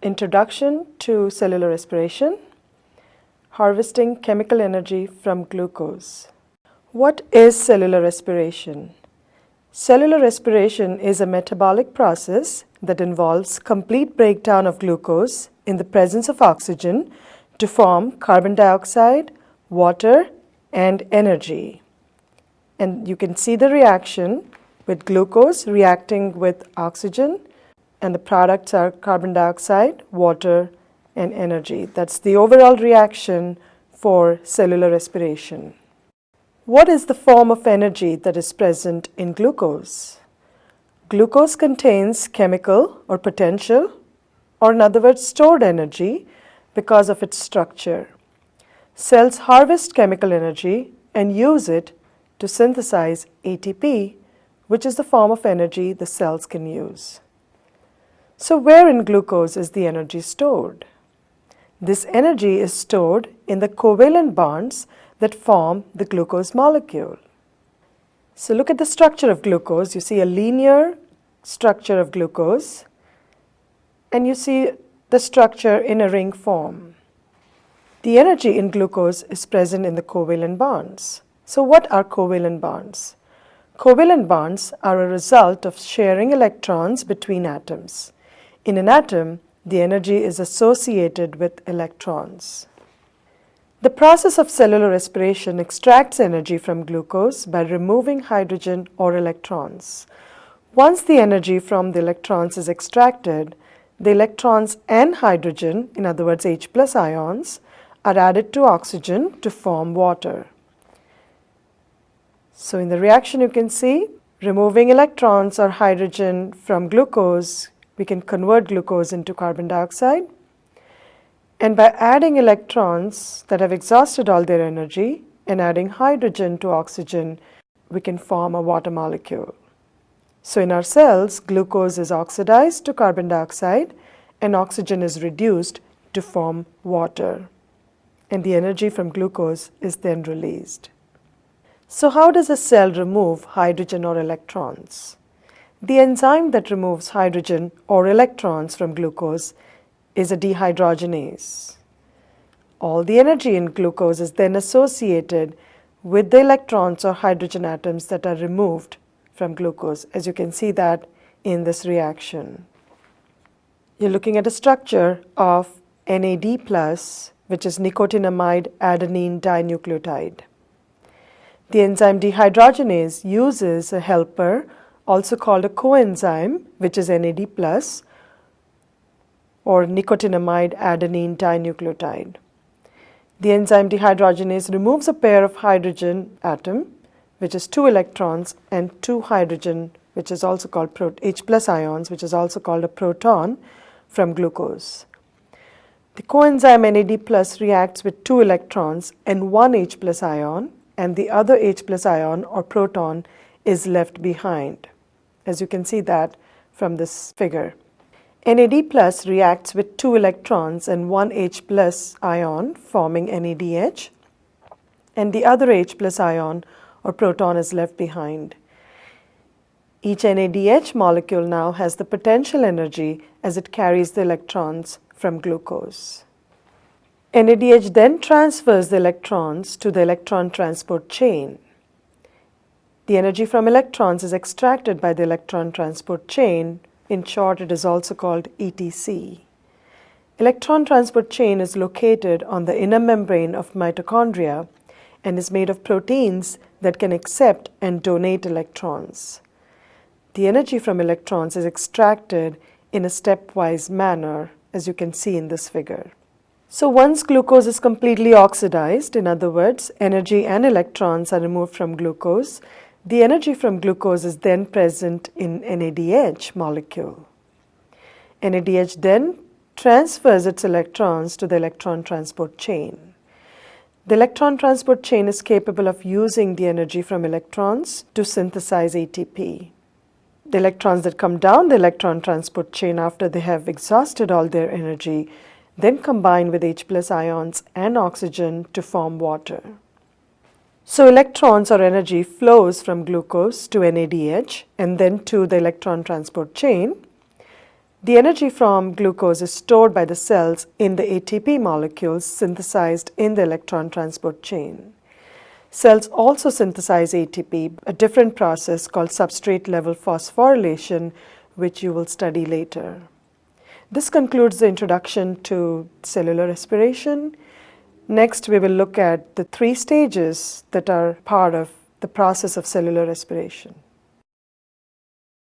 Introduction to Cellular Respiration, Harvesting Chemical Energy from Glucose. What is cellular respiration? Cellular respiration is a metabolic process that involves complete breakdown of glucose in the presence of oxygen to form carbon dioxide, water, and energy. And you can see the reaction with glucose reacting with oxygen, and the products are carbon dioxide, water, and energy. That's the overall reaction for cellular respiration. What is the form of energy that is present in glucose? Glucose contains chemical or potential, or in other words, stored energy because of its structure. Cells harvest chemical energy and use it to synthesize ATP, which is the form of energy the cells can use. So where in glucose is the energy stored? This energy is stored in the covalent bonds that form the glucose molecule. So look at the structure of glucose. You see a linear structure of glucose, and you see the structure in a ring form. The energy in glucose is present in the covalent bonds. So what are covalent bonds? Covalent bonds are a result of sharing electrons between atoms. In an atom, the energy is associated with electrons. The process of cellular respiration extracts energy from glucose by removing hydrogen or electrons. Once the energy from the electrons is extracted, the electrons and hydrogen, in other words H+ ions, are added to oxygen to form water. So in the reaction you can see, removing electrons or hydrogen from glucose, we can convert glucose into carbon dioxide. And by adding electrons that have exhausted all their energy and adding hydrogen to oxygen, we can form a water molecule. So in our cells, glucose is oxidized to carbon dioxide and oxygen is reduced to form water. And the energy from glucose is then released. So how does a cell remove hydrogen or electrons? The enzyme that removes hydrogen or electrons from glucose is a dehydrogenase. All the energy in glucose is then associated with the electrons or hydrogen atoms that are removed from glucose, as you can see that in this reaction. You're looking at a structure of NAD+, which is nicotinamide adenine dinucleotide. The enzyme dehydrogenase uses a helper, also called a coenzyme, which is NAD+, or nicotinamide adenine dinucleotide. The enzyme dehydrogenase removes a pair of hydrogen atom, which is 2 electrons, and 2 hydrogen, which is also called H+ ions, which is also called a proton, from glucose. The coenzyme NAD+ reacts with 2 electrons and 1 H+ ion, and the other H+ ion or proton is left behind, as you can see that from this figure. NAD+ reacts with 2 electrons and 1 H+ ion, forming NADH, and the other H+ ion or proton is left behind. Each NADH molecule now has the potential energy as it carries the electrons from glucose. NADH then transfers the electrons to the electron transport chain. The energy from electrons is extracted by the electron transport chain. In short, it is also called ETC. Electron transport chain is located on the inner membrane of mitochondria and is made of proteins that can accept and donate electrons. The energy from electrons is extracted in a stepwise manner, as you can see in this figure. So once glucose is completely oxidized, in other words, energy and electrons are removed from glucose, the energy from glucose is then present in NADH molecule. NADH then transfers its electrons to the electron transport chain. The electron transport chain is capable of using the energy from electrons to synthesize ATP. The electrons that come down the electron transport chain after they have exhausted all their energy then combine with H+ ions and oxygen to form water. So electrons or energy flows from glucose to NADH and then to the electron transport chain. The energy from glucose is stored by the cells in the ATP molecules synthesized in the electron transport chain. Cells also synthesize ATP, a different process called substrate level phosphorylation, which you will study later. This concludes the introduction to cellular respiration. Next, we will look at the 3 stages that are part of the process of cellular respiration.